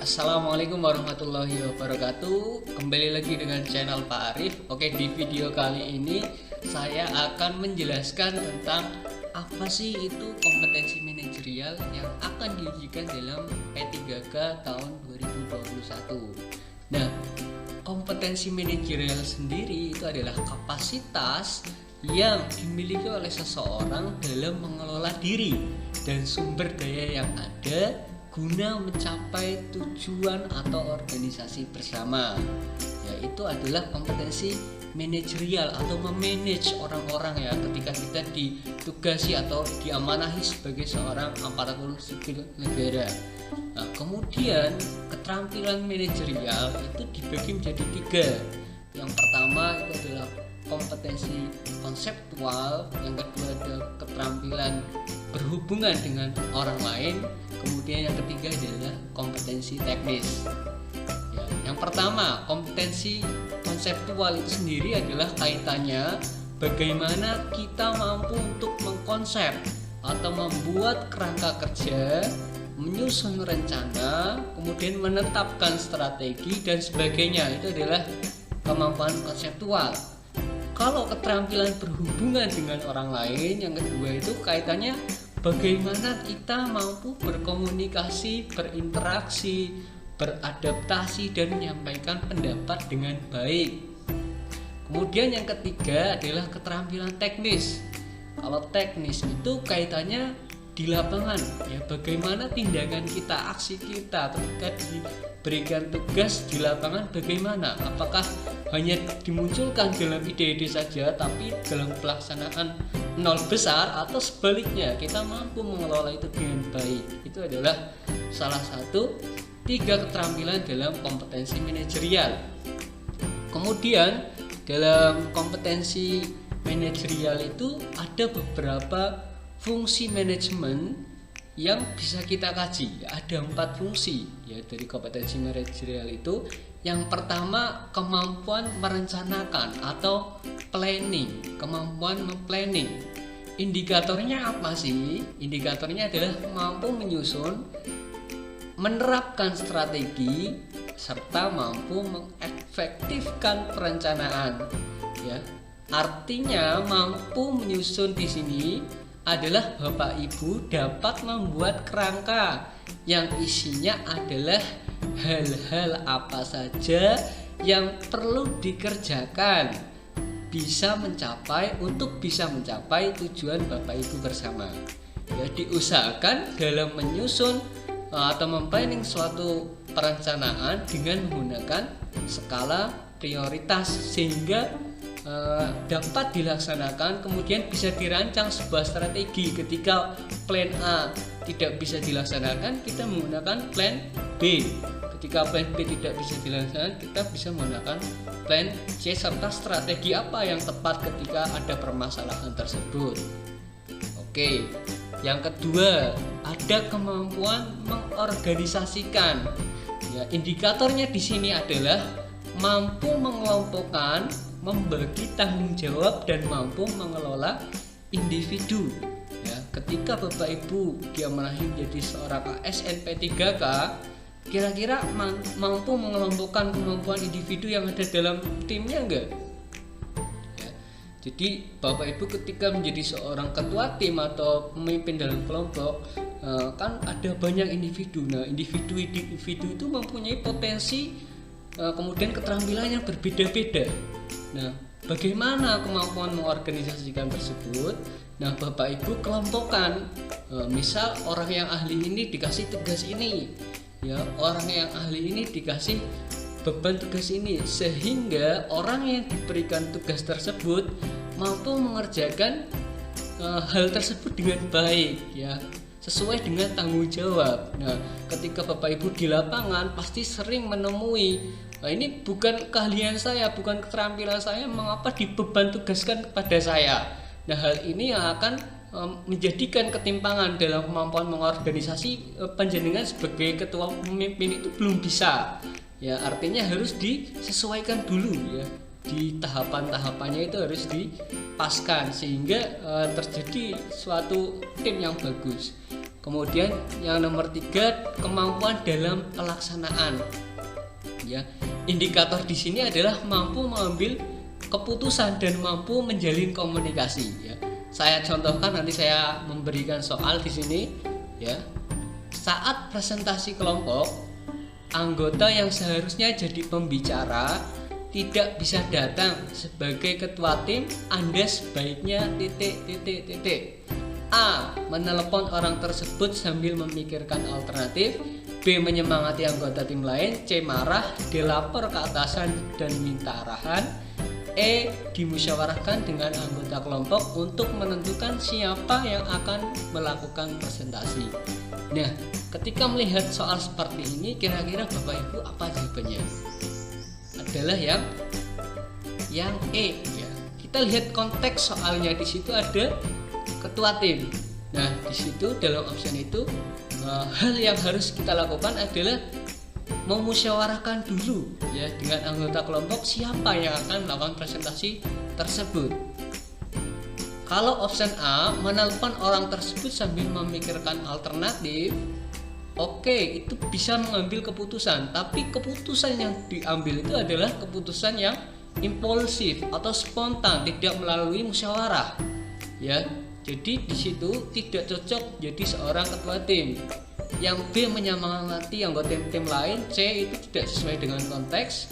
Assalamualaikum warahmatullahi wabarakatuh. Kembali lagi dengan channel Pak Arif. Oke, di video kali ini saya akan menjelaskan tentang apa sih itu kompetensi manajerial yang akan diujikan dalam P3K tahun 2021. Nah, kompetensi manajerial sendiri itu adalah kapasitas yang dimiliki oleh seseorang dalam mengelola diri dan sumber daya yang ada guna mencapai tujuan atau organisasi bersama. Yaitu adalah kompetensi manajerial atau memanage orang-orang ya, ketika kita ditugasi atau diamanahi sebagai seorang aparatur sipil negara. Nah, kemudian keterampilan manajerial itu dibagi menjadi 3. Yang pertama itu adalah kompetensi konseptual, yang kedua adalah keterampilan berhubungan dengan orang lain, kemudian yang ketiga adalah kompetensi teknis. Ya, yang pertama, kompetensi konseptual itu sendiri adalah kaitannya bagaimana kita mampu untuk mengkonsep atau membuat kerangka kerja, menyusun rencana, kemudian menetapkan strategi dan sebagainya. Itu adalah kemampuan konseptual. Kalau keterampilan berhubungan dengan orang lain, yang kedua itu kaitannya bagaimana kita mampu berkomunikasi, berinteraksi, beradaptasi, dan menyampaikan pendapat dengan baik. Kemudian yang ketiga adalah keterampilan teknis. Kalau teknis itu kaitannya di lapangan, ya, bagaimana tindakan kita, aksi kita ketika diberikan tugas di lapangan, bagaimana, apakah hanya dimunculkan dalam ide-ide saja tapi dalam pelaksanaan nol besar, atau sebaliknya kita mampu mengelola itu dengan baik. Itu adalah salah satu 3 keterampilan dalam kompetensi manajerial. Kemudian dalam kompetensi manajerial itu ada beberapa fungsi manajemen yang bisa kita kaji. Ada 4 fungsi ya dari kompetensi manajerial itu. Yang pertama, kemampuan merencanakan atau planning, kemampuan memplanning. Indikatornya apa sih? Indikatornya adalah mampu menyusun, menerapkan strategi, serta mampu mengefektifkan perencanaan. Ya, artinya mampu menyusun di sini adalah Bapak Ibu dapat membuat kerangka yang isinya adalah hal-hal apa saja yang perlu dikerjakan untuk bisa mencapai tujuan Bapak Ibu bersama. Ya, diusahakan dalam menyusun atau memplanning suatu perencanaan dengan menggunakan skala prioritas sehingga dapat dilaksanakan, kemudian bisa dirancang sebuah strategi. Ketika plan A tidak bisa dilaksanakan, kita menggunakan plan B. Ketika plan B tidak bisa dilaksanakan, kita bisa menggunakan plan C, serta strategi apa yang tepat ketika ada permasalahan tersebut. Oke, yang kedua ada kemampuan mengorganisasikan. Ya, indikatornya di sini adalah mampu mengelompokkan, membagi tanggung jawab, dan mampu mengelola individu. Ya, ketika Bapak Ibu diamanahi menjadi seorang ASN P3K, kira-kira mampu mengelompokkan kemampuan individu yang ada dalam timnya enggak? Ya, jadi Bapak Ibu ketika menjadi seorang ketua tim atau pemimpin dalam kelompok, kan ada banyak individu. Nah, individu itu mempunyai potensi, kemudian keterampilannya berbeda-beda. Nah, bagaimana kemampuan mengorganisasikan tersebut? Nah, Bapak Ibu kelompokkan. Misal orang yang ahli ini dikasih tugas ini, ya, orang yang ahli ini dikasih beban tugas ini, sehingga orang yang diberikan tugas tersebut mampu mengerjakan hal tersebut dengan baik, ya, sesuai dengan tanggung jawab. Nah, ketika Bapak Ibu di lapangan pasti sering menemui, ini bukan keahlian saya, bukan keterampilan saya, mengapa dibeban tugaskan kepada saya. Nah, hal ini yang akan menjadikan ketimpangan dalam kemampuan mengorganisasi. Panjenengan sebagai ketua pemimpin itu belum bisa. Ya, artinya harus disesuaikan dulu, ya. Di tahapan-tahapannya itu harus dipaskan sehingga terjadi suatu tim yang bagus. Kemudian yang nomor 3, kemampuan dalam pelaksanaan. Ya, indikator di sini adalah mampu mengambil keputusan dan mampu menjalin komunikasi. Ya, saya contohkan, nanti saya memberikan soal di sini. Ya, saat presentasi kelompok, anggota yang seharusnya jadi pembicara tidak bisa datang sebagai ketua tim. Anda sebaiknya A. Menelepon orang tersebut sambil memikirkan alternatif. B. Menyemangati anggota tim lain. C. Marah. D. Lapor ke atasan dan minta arahan. E. Dimusyawarahkan dengan anggota kelompok untuk menentukan siapa yang akan melakukan presentasi. Nah, ketika melihat soal seperti ini, kira-kira Bapak Ibu apa jawabannya? Adalah yang E, ya. Kita lihat konteks soalnya, di situ ada ketua tim. Nah, di situ dalam option itu hal yang harus kita lakukan adalah memusyawarahkan dulu ya dengan anggota kelompok siapa yang akan melakukan presentasi tersebut. Kalau option A, menelpon orang tersebut sambil memikirkan alternatif, oke, itu bisa mengambil keputusan, tapi keputusan yang diambil itu adalah keputusan yang impulsif atau spontan, tidak melalui musyawarah. Ya, jadi di situ tidak cocok jadi seorang ketua tim. Yang B, menyemangati anggota tim lain. C, itu tidak sesuai dengan konteks.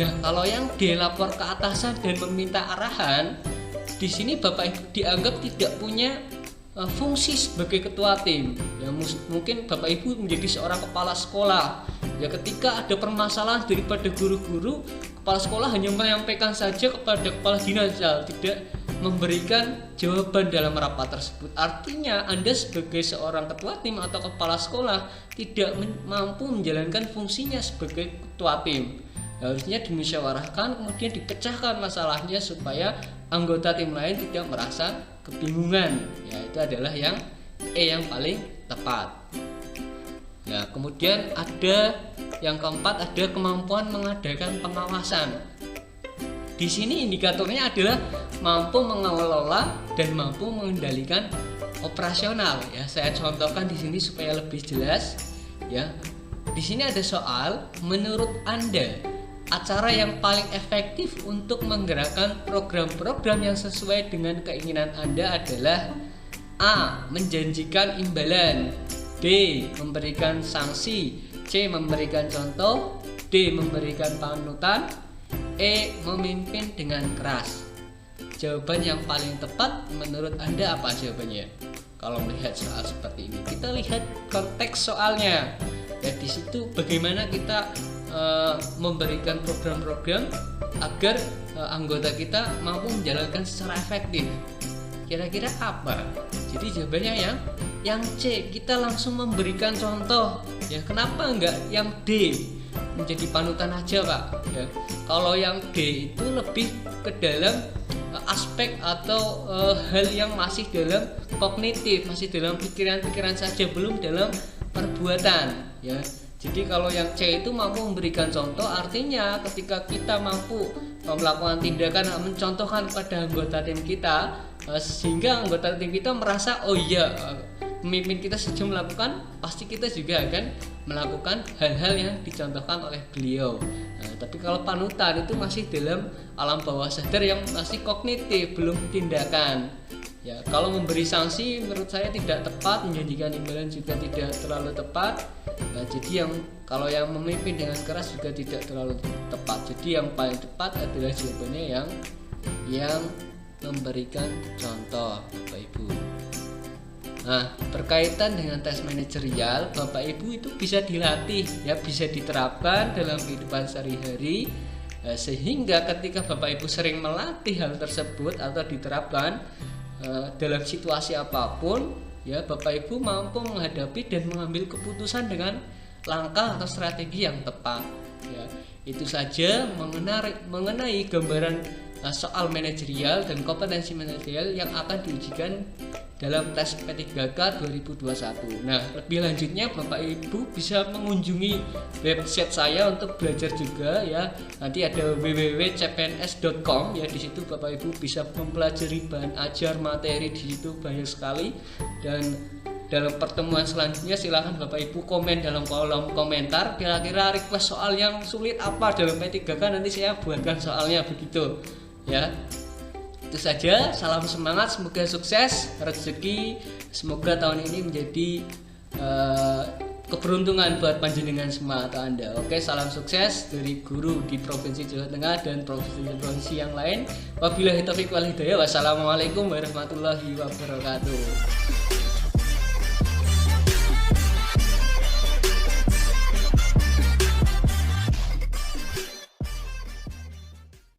Nah, kalau yang D, lapor ke atasan dan meminta arahan, di sini Bapak Ibu dianggap tidak punya fungsi sebagai ketua tim. Ya, mungkin Bapak Ibu menjadi seorang kepala sekolah. Ya, ketika ada permasalahan daripada guru-guru, kepala sekolah hanya menyampaikan saja kepada kepala dinas, tidak memberikan jawaban dalam rapat tersebut. Artinya Anda sebagai seorang ketua tim atau kepala sekolah tidak mampu menjalankan fungsinya sebagai ketua tim. Harusnya dimusyawarahkan, kemudian dipecahkan masalahnya supaya anggota tim lain tidak merasa kebingungan. Ya, itu adalah yang E, yang paling tepat. Nah, kemudian ada yang keempat, ada kemampuan mengadakan pengawasan. Di sini indikatornya adalah mampu mengelola dan mampu mengendalikan operasional. Ya, saya contohkan di sini supaya lebih jelas. Ya, di sini ada soal, menurut Anda acara yang paling efektif untuk menggerakkan program-program yang sesuai dengan keinginan Anda adalah A. Menjanjikan imbalan. B. Memberikan sanksi. C. Memberikan contoh. D. Memberikan panutan. E. Memimpin dengan keras. Jawaban yang paling tepat menurut Anda apa jawabannya? Kalau melihat soal seperti ini, kita lihat konteks soalnya. Ya, di situ bagaimana kita memberikan program-program agar anggota kita mampu menjalankan secara efektif. Kira-kira apa? Jadi jawabannya yang C, kita langsung memberikan contoh. Ya, kenapa enggak yang D, menjadi panutan aja, Pak? Ya, kalau yang D itu lebih ke dalam aspek atau hal yang masih dalam kognitif, masih dalam pikiran-pikiran saja, belum dalam perbuatan. Ya, jadi kalau yang C itu mampu memberikan contoh, artinya ketika kita mampu melakukan tindakan, mencontohkan pada anggota tim kita, sehingga anggota tim kita merasa, oh iya, pemimpin kita sejak melakukan, pasti kita juga akan melakukan hal-hal yang dicontohkan oleh beliau. Nah, tapi kalau panutan itu masih dalam alam bawah sadar yang masih kognitif, belum tindakan. Ya, kalau memberi sanksi menurut saya tidak tepat, menjanjikan imbalan juga tidak terlalu tepat. Nah, jadi kalau yang memimpin dengan keras juga tidak terlalu tepat. Jadi yang paling tepat adalah jawabannya yang memberikan contoh, Bapak Ibu. Nah, berkaitan dengan tes manajerial, Bapak Ibu itu bisa dilatih, ya, bisa diterapkan dalam kehidupan sehari-hari, sehingga ketika Bapak Ibu sering melatih hal tersebut atau diterapkan dalam situasi apapun, ya, Bapak Ibu mampu menghadapi dan mengambil keputusan dengan langkah atau strategi yang tepat. Ya, itu saja mengenai gambaran soal manajerial dan kompetensi manajerial yang akan diujikan dalam tes P3K 2021. Nah, lebih lanjutnya Bapak Ibu bisa mengunjungi website saya untuk belajar juga, ya. Nanti ada www.cpns.com, ya. Di situ Bapak Ibu bisa mempelajari bahan ajar, materi di situ banyak sekali, dan dalam pertemuan selanjutnya silahkan Bapak Ibu komen dalam kolom komentar kira-kira request soal yang sulit apa dalam P3K, nanti saya buatkan soalnya begitu ya. Itu saja, salam semangat, semoga sukses rezeki, semoga tahun ini menjadi keberuntungan buat panjenengan semua atau Anda. Oke, salam sukses dari guru di Provinsi Jawa Tengah dan provinsi yang lain. Wabillahi taufiq wal hidayah. Wassalamualaikum warahmatullahi wabarakatuh.